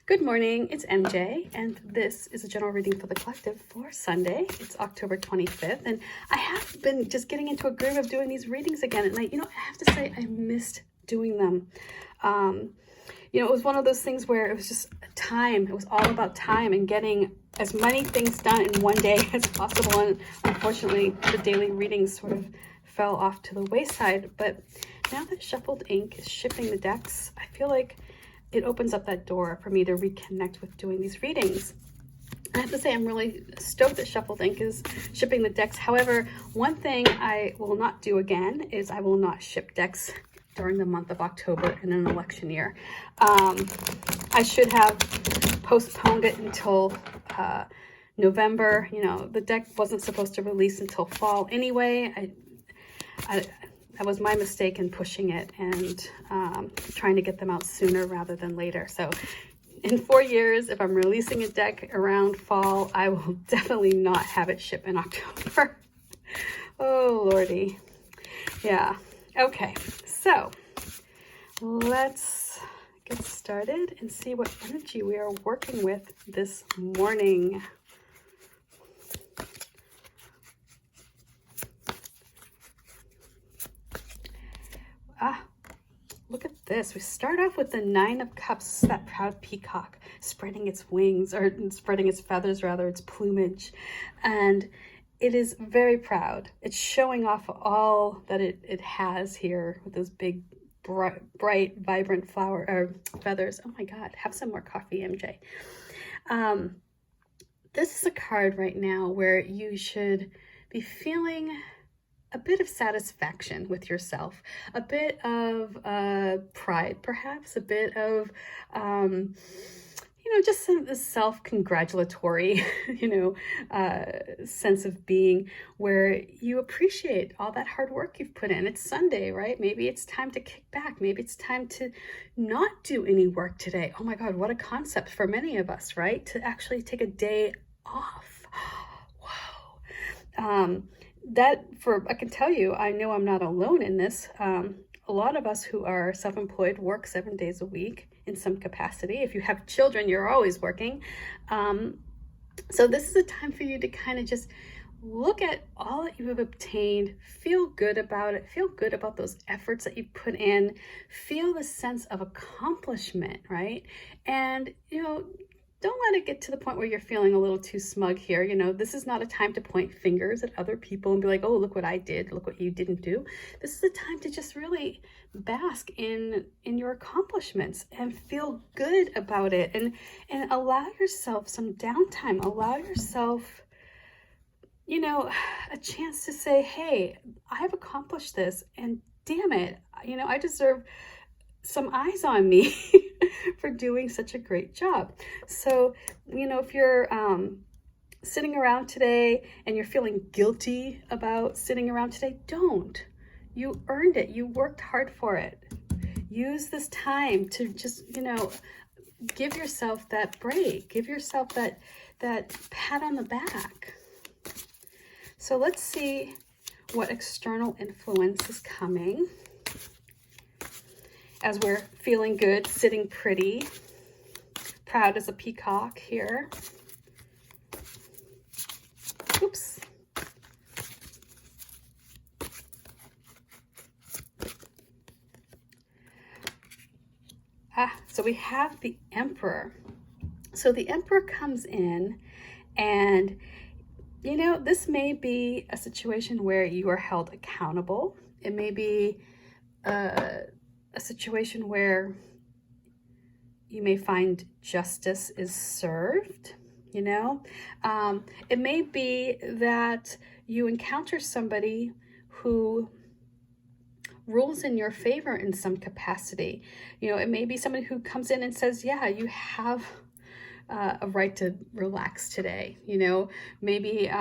Good morning, it's MJ, and this is a general reading for the collective for Sunday. It's October 25th, and I have been just getting into a groove of doing these readings again, and I have to say I missed doing them. It was one of those things where it was just time. It was all about time and getting as many things done in one day as possible, and unfortunately, the daily readings sort of fell off to the wayside. But now that Shuffled Ink is shipping the decks, I feel like it opens up that door for me to reconnect with doing these readings. I have to say I'm really stoked that Shuffled Ink is shipping the decks. However, one thing I will not do again is I will not ship decks during the month of October in an election year. I should have postponed it until November. The deck wasn't supposed to release until fall anyway. That was my mistake in pushing it and trying to get them out sooner rather than later. So in 4 years, if I'm releasing a deck around fall, I will definitely not have it ship in October. Oh, Lordy. Yeah. Okay. So let's get started and see what energy we are working with this morning. Look at this. We start off with the Nine of Cups, that proud peacock spreading its wings, or spreading its feathers rather, its plumage. And it is very proud. It's showing off all that it has here with those big, bright, vibrant feathers. Oh my God, have some more coffee, MJ. This is a card right now where you should be feeling a bit of satisfaction with yourself, a bit of pride, perhaps, a bit of, just some self-congratulatory, sense of being where you appreciate all that hard work you've put in. It's Sunday, right? Maybe it's time to kick back. Maybe it's time to not do any work today. Oh my God, what a concept for many of us, right? To actually take a day off. Wow. I can tell you, I know I'm not alone in this. A lot of us who are self-employed work 7 days a week in some capacity. If you have children, you're always working. So this is a time for you to kind of just look at all that you have obtained, feel good about it, feel good about those efforts that you put in, feel the sense of accomplishment, right? And, don't let it get to the point where you're feeling a little too smug here. This is not a time to point fingers at other people and be like, oh, look what I did, look what you didn't do. This is a time to just really bask in your accomplishments and feel good about it, and allow yourself some downtime. Allow yourself, a chance to say, hey, I've accomplished this, and damn it, I deserve some eyes on me for doing such a great job. So, if you're sitting around today and you're feeling guilty about sitting around today, don't. You earned it. You worked hard for it. Use this time to just, give yourself that break. Give yourself that pat on the back. So let's see what external influence is coming as we're feeling good, sitting pretty, proud as a peacock here. Oops. So we have the Emperor. So the Emperor comes in, and this may be a situation where you are held accountable. It may be a situation where you may find justice is served. It may be that you encounter somebody who rules in your favor in some capacity. It may be somebody who comes in and says, yeah, you have a right to relax today. Maybe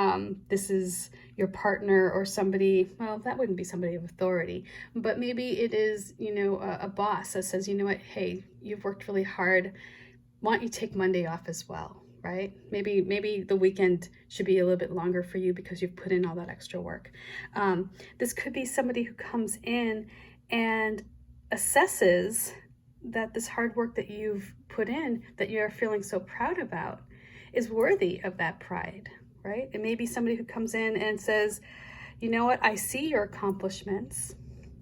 this is your partner or somebody, well, that wouldn't be somebody of authority, but maybe it is, a boss that says, you know what, hey, you've worked really hard. Why don't you take Monday off as well, right? Maybe the weekend should be a little bit longer for you because you've put in all that extra work. This could be somebody who comes in and assesses that this hard work that you've put in, that you're feeling so proud about, is worthy of that pride, right? It may be somebody who comes in and says, you know what, I see your accomplishments.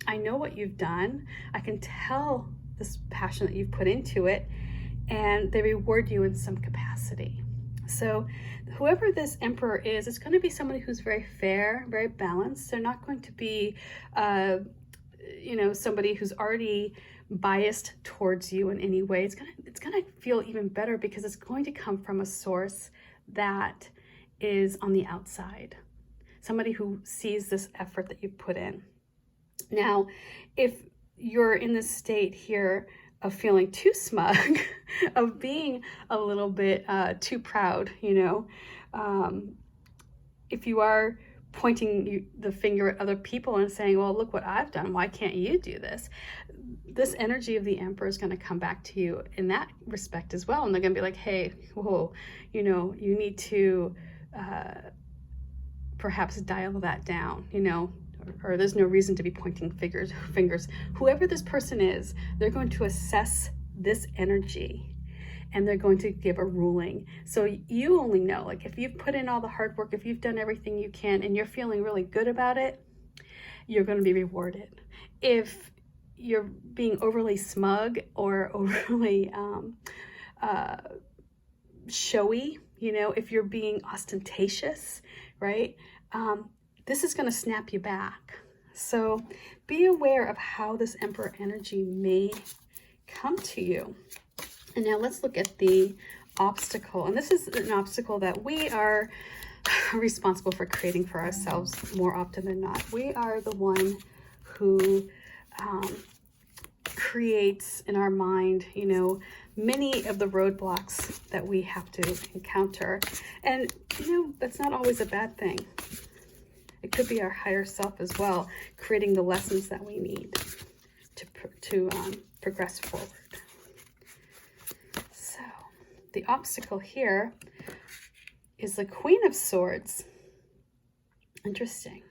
I know what you've done. I can tell this passion that you've put into it, and they reward you in some capacity. So whoever this emperor is, it's going to be somebody who's very fair, very balanced. They're not going to be, somebody who's already biased towards you in any way. It's gonna feel even better because it's going to come from a source that is on the outside. Somebody who sees this effort that you've put in. Now, if you're in this state here of feeling too smug, of being a little bit too proud, if you are pointing the finger at other people and saying, well, look what I've done, why can't you do this? This energy of the emperor is going to come back to you in that respect as well. And they're going to be like, hey, whoa, you need to perhaps dial that down, or there's no reason to be pointing fingers. Whoever this person is, they're going to assess this energy and they're going to give a ruling. So you only know, like, if you've put in all the hard work, if you've done everything you can and you're feeling really good about it, you're going to be rewarded. If you're being overly smug or overly showy, if you're being ostentatious, right? This is going to snap you back. So be aware of how this emperor energy may come to you. And now let's look at the obstacle. And this is an obstacle that we are responsible for creating for ourselves more often than not. We are the one who creates in our mind, many of the roadblocks that we have to encounter. And, that's not always a bad thing. It could be our higher self as well, creating the lessons that we need to progress forward. So the obstacle here is the Queen of Swords. Interesting.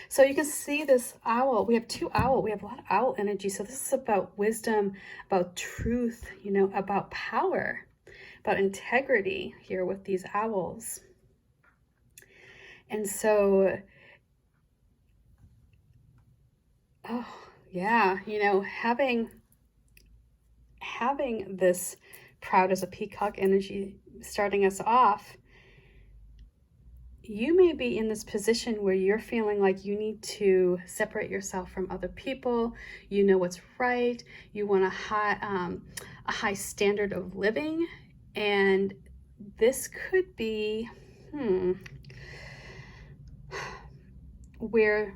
So you can see this owl. We have two owl. We have a lot of owl energy. So this is about wisdom, about truth, about power, about integrity here with these owls. And so, having this proud as a peacock energy starting us off, you may be in this position where you're feeling like you need to separate yourself from other people. You know what's right. You want a high standard of living. And this could be where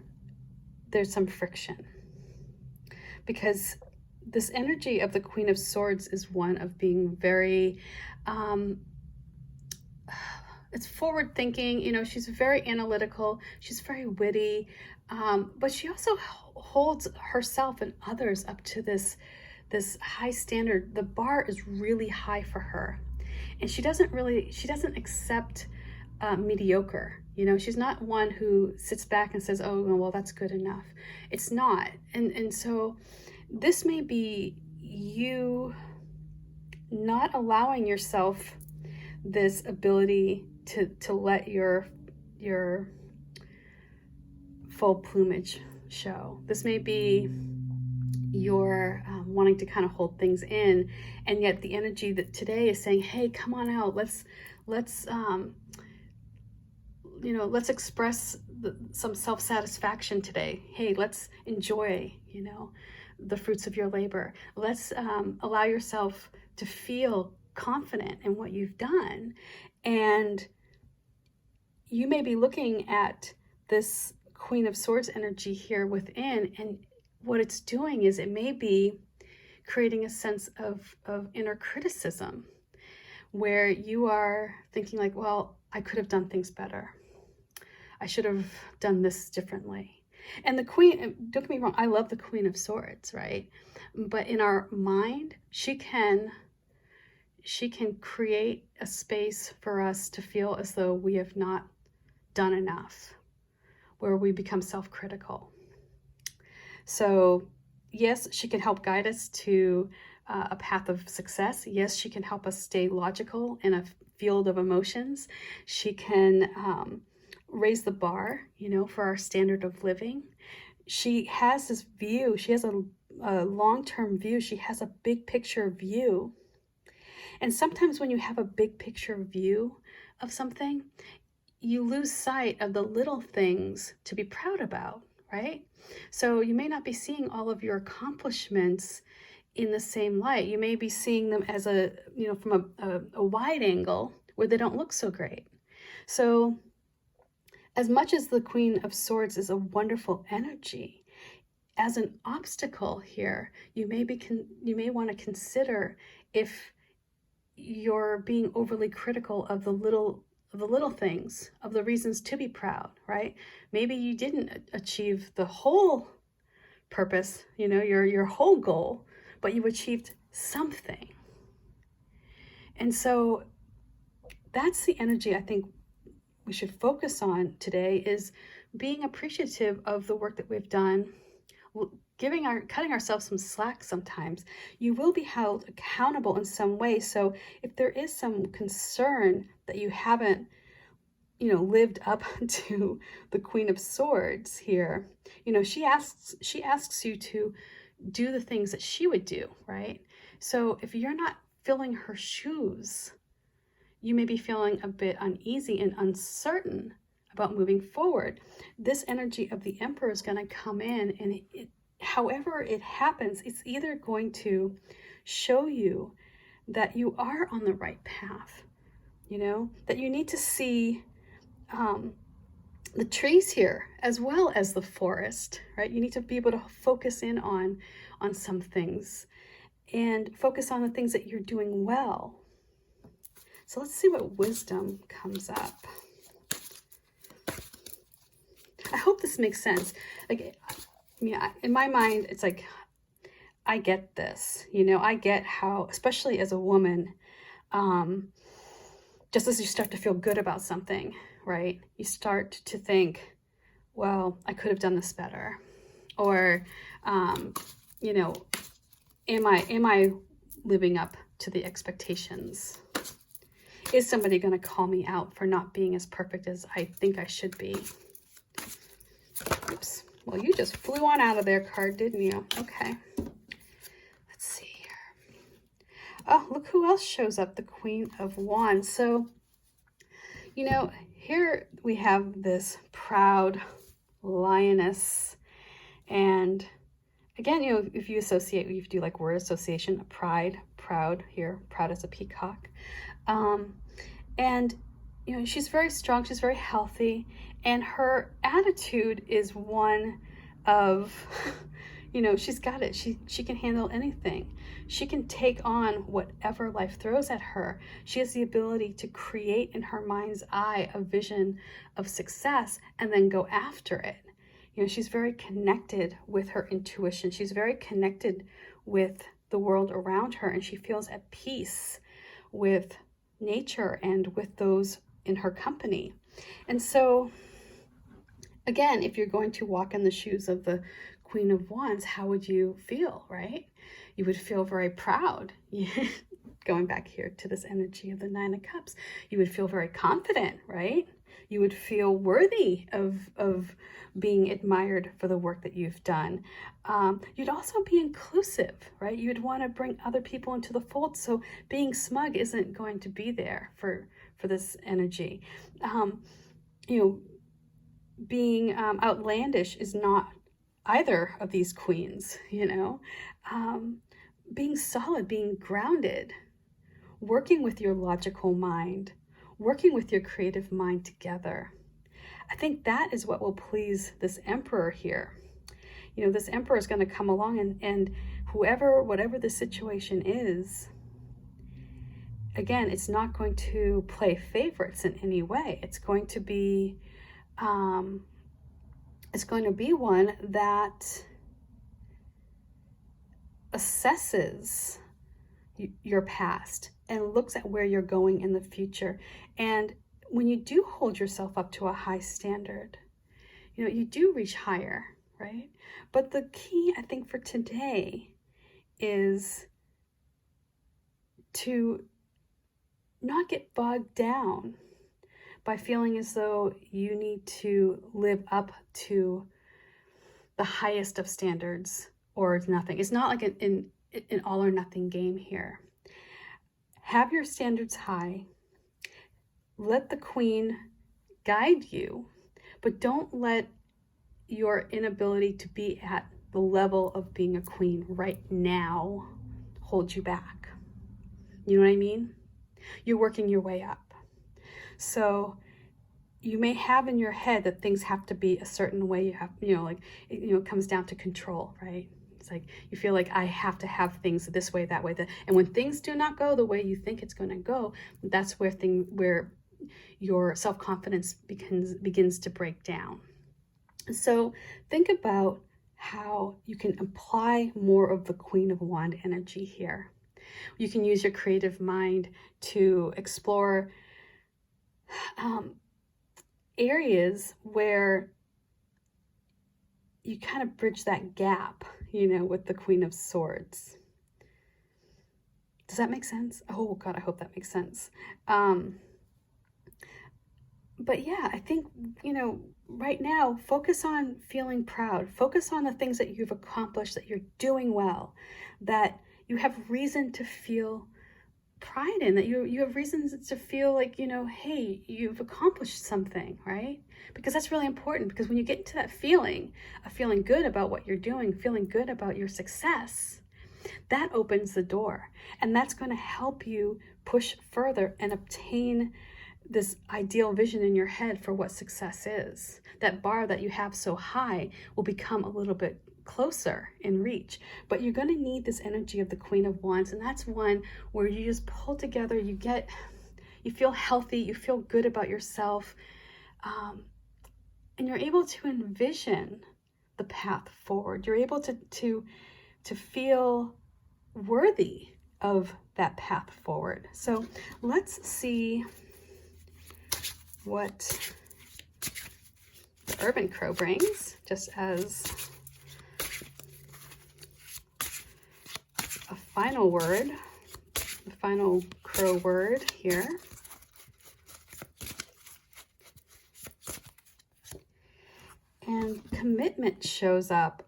there's some friction. Because this energy of the Queen of Swords is one of being very it's forward thinking, she's very analytical, she's very witty, but she also holds herself and others up to this high standard. The bar is really high for her, and she doesn't accept mediocre. She's not one who sits back and says, oh, well, that's good enough. It's not. And so this may be you not allowing yourself this ability to let your full plumage show. This may be your wanting to kind of hold things in, and yet the energy that today is saying, hey, come on out, let's express some self-satisfaction today. Hey, let's enjoy the fruits of your labor. Let's allow yourself to feel confident in what you've done. And you may be looking at this Queen of Swords energy here within, and what it's doing is it may be creating a sense of inner criticism, where you are thinking like, well, I could have done things better. I should have done this differently. And the Queen, don't get me wrong, I love the Queen of Swords, right? But in our mind, she can create a space for us to feel as though we have not done enough, where we become self-critical. So yes, she can help guide us to a path of success. Yes, she can help us stay logical in a field of emotions. She can raise the bar, for our standard of living. She has this view. She has a long-term view. She has a big picture view. And sometimes when you have a big picture view of something, you lose sight of the little things to be proud about, right? So you may not be seeing all of your accomplishments in the same light. You may be seeing them as from a wide angle where they don't look so great. So as much as the Queen of Swords is a wonderful energy, as an obstacle here, you may want to consider if you're being overly critical of the little things, of the reasons to be proud, right? Maybe you didn't achieve the whole purpose, your whole goal, but you achieved something. And so that's the energy I think we should focus on today, is being appreciative of the work that we've done, cutting ourselves some slack sometimes. You will be held accountable in some way. So if there is some concern that you haven't, lived up to the Queen of Swords here, she asks you to do the things that she would do, right? So if you're not filling her shoes, you may be feeling a bit uneasy and uncertain about moving forward. This energy of the Emperor is going to come in, and however it happens, it's either going to show you that you are on the right path, that you need to see the trees here as well as the forest, right? You need to be able to focus in on some things and focus on the things that you're doing well. So let's see what wisdom comes up. I hope this makes sense. Like, in my mind, it's like, I get this, I get how, especially as a woman, just as you start to feel good about something, right? You start to think, well, I could have done this better. Or, am I living up to the expectations? Is somebody going to call me out for not being as perfect as I think I should be? Oops. Well, you just flew on out of there, card, didn't you? Okay. Let's see here. Oh, look who else shows up, the Queen of Wands. So, here we have this proud lioness. And again, if you do like word association, proud here, proud as a peacock. And, she's very strong, she's very healthy, and her attitude is one of, she's got it. She can handle anything. She can take on whatever life throws at her. She has the ability to create in her mind's eye a vision of success and then go after it. She's very connected with her intuition. She's very connected with the world around her, and she feels at peace with nature and with those in her company. And so, again, if you're going to walk in the shoes of the Queen of Wands, how would you feel, right? You would feel very proud. Going back here to this energy of the Nine of Cups, you would feel very confident, right? You would feel worthy of being admired for the work that you've done. You'd also be inclusive, right? You'd want to bring other people into the fold. So being smug isn't going to be there for this energy. Being outlandish is not either of these queens, being solid, being grounded, working with your logical mind, working with your creative mind together. I think that is what will please this Emperor here. This Emperor is going to come along and whatever the situation is, again, it's not going to play favorites in any way. It's going to be one that assesses your past and looks at where you're going in the future. And when you do hold yourself up to a high standard, you do reach higher, right? But the key, I think, for today is to not get bogged down by feeling as though you need to live up to the highest of standards or nothing. It's not like an all or nothing game here. Have your standards high. Let the queen guide you, but don't let your inability to be at the level of being a queen right now hold you back. You know what I mean? You're working your way up. So you may have in your head that things have to be a certain way. You have, it comes down to control, right? It's like you feel like I have to have things this way, that way, and when things do not go the way you think it's going to go, that's where your self-confidence begins to break down. So think about how you can apply more of the Queen of Wands energy here. You can use your creative mind to explore areas where you kind of bridge that gap, with the Queen of Swords. Does that make sense? Oh God, I hope that makes sense. But yeah, I think, right now, focus on feeling proud. Focus on the things that you've accomplished, that you're doing well, that you have reason to feel pride in, that you have reasons to feel like, hey, you've accomplished something, right? Because that's really important, because when you get into that feeling of feeling good about what you're doing, feeling good about your success, that opens the door, and that's going to help you push further and obtain this ideal vision in your head for what success is. That bar that you have so high will become a little bit closer in reach, but you're going to need this energy of the Queen of Wands, and that's one where you just pull together, you feel healthy, you feel good about yourself, and you're able to envision the path forward. You're able to feel worthy of that path forward. So let's see what the Urban Crow brings, just as a final word, the final crow word here. And commitment shows up.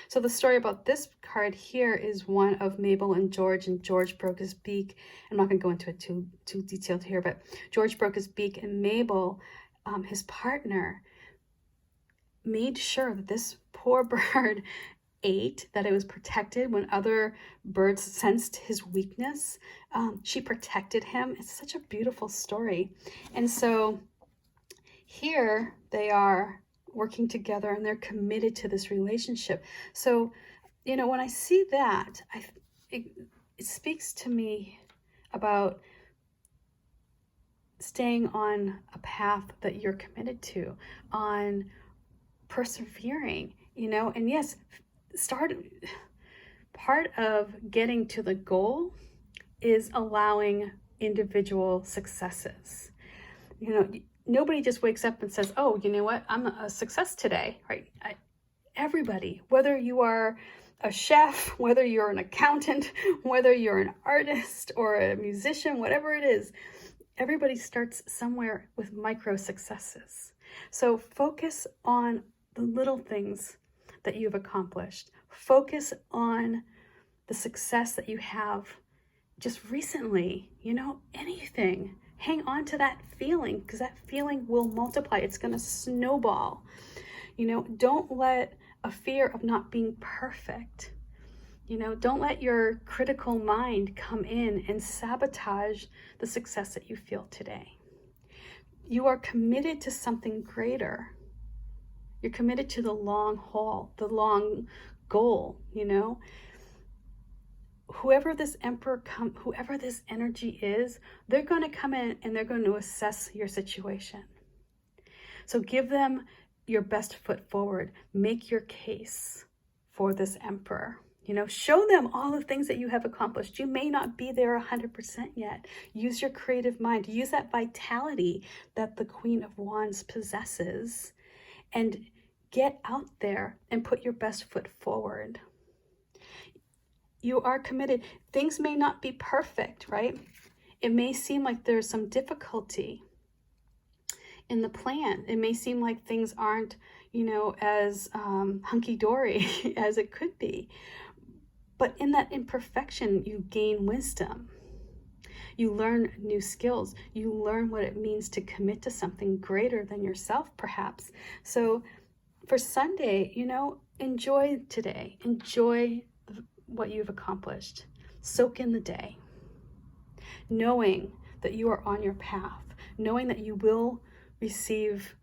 So the story about this card here is one of Mabel and George broke his beak. I'm not going to go into it too detailed here, but George broke his beak, and Mabel, his partner, made sure that this poor bird ate, that it was protected when other birds sensed his weakness. She protected him. It's such a beautiful story. And so here they are working together, and they're committed to this relationship. So, when I see that, it speaks to me about staying on a path that you're committed to, on persevering, and yes, part of getting to the goal is allowing individual successes. Nobody just wakes up and says, oh, you know what, I'm a success today, right? Everybody, whether you are a chef, whether you're an accountant, whether you're an artist or a musician, whatever it is, everybody starts somewhere with micro successes. So focus on the little things that you've accomplished. Focus on the success that you have just recently, anything. Hang on to that feeling, because that feeling will multiply. It's going to snowball. Don't let a fear of not being perfect, don't let your critical mind come in and sabotage the success that you feel today. You are committed to something greater. You're committed to the long haul, the long goal, Whoever this whoever this energy is, they're going to come in and they're going to assess your situation. So give them your best foot forward. Make your case for this emperor. Show them all the things that you have accomplished. You may not be there 100% yet. Use your creative mind. Use that vitality that the Queen of Wands possesses, and get out there and put your best foot forward. You are committed. Things may not be perfect, right? It may seem like there's some difficulty in the plan. It may seem like things aren't, as hunky-dory as it could be. But in that imperfection, you gain wisdom. You learn new skills. You learn what it means to commit to something greater than yourself, perhaps. So for Sunday, enjoy today. Enjoy what you've accomplished. Soak in the day, knowing that you are on your path, knowing that you will receive,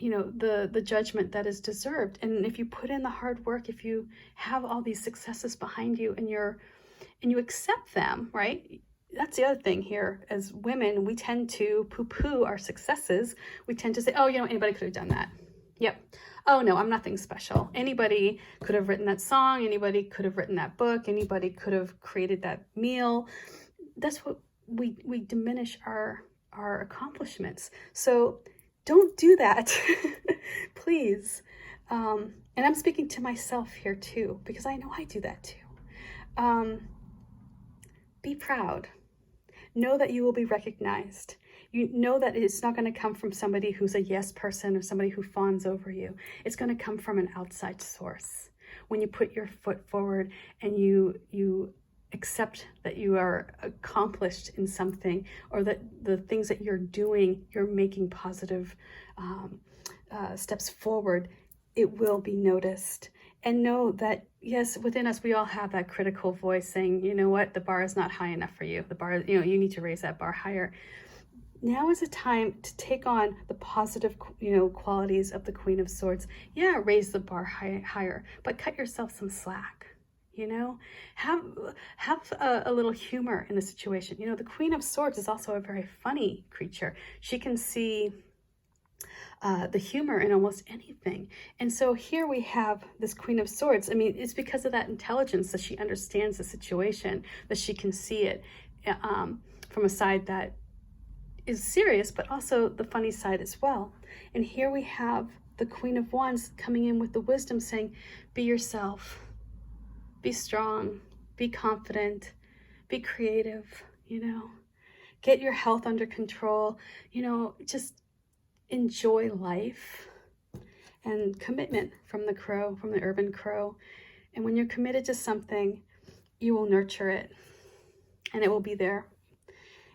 the judgment that is deserved. And if you put in the hard work, if you have all these successes behind you and you accept them, right? That's the other thing here. As women, we tend to poo-poo our successes. We tend to say, oh, anybody could have done that. Yep. Oh no, I'm nothing special. Anybody could have written that song. Anybody could have written that book. Anybody could have created that meal. That's what we diminish our accomplishments. So don't do that, please. And I'm speaking to myself here too, because I know I do that too. Be proud. Know that you will be recognized. You know that it's not going to come from somebody who's a yes person or somebody who fawns over you. It's going to come from an outside source. When you put your foot forward and you accept that you are accomplished in something, or that the things that you're doing, you're making positive steps forward, it will be noticed. And know that, yes, within us, we all have that critical voice saying, you know what, the bar is not high enough for you. The bar, you need to raise that bar higher. Now is a time to take on the positive, qualities of the Queen of Swords. Yeah, raise the bar higher, but cut yourself some slack. Have a little humor in the situation. The Queen of Swords is also a very funny creature. She can see the humor in almost anything. And so here we have this Queen of Swords. I mean, it's because of that intelligence that she understands the situation, that she can see it from a side that is serious, but also the funny side as well. And here we have the Queen of Wands coming in with the wisdom saying, be yourself, be strong, be confident, be creative, get your health under control, just enjoy life. And commitment from the urban crow. And when you're committed to something, you will nurture it and it will be there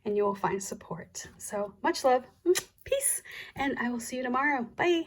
and you will find support. So much love, peace, and I will see you tomorrow. Bye.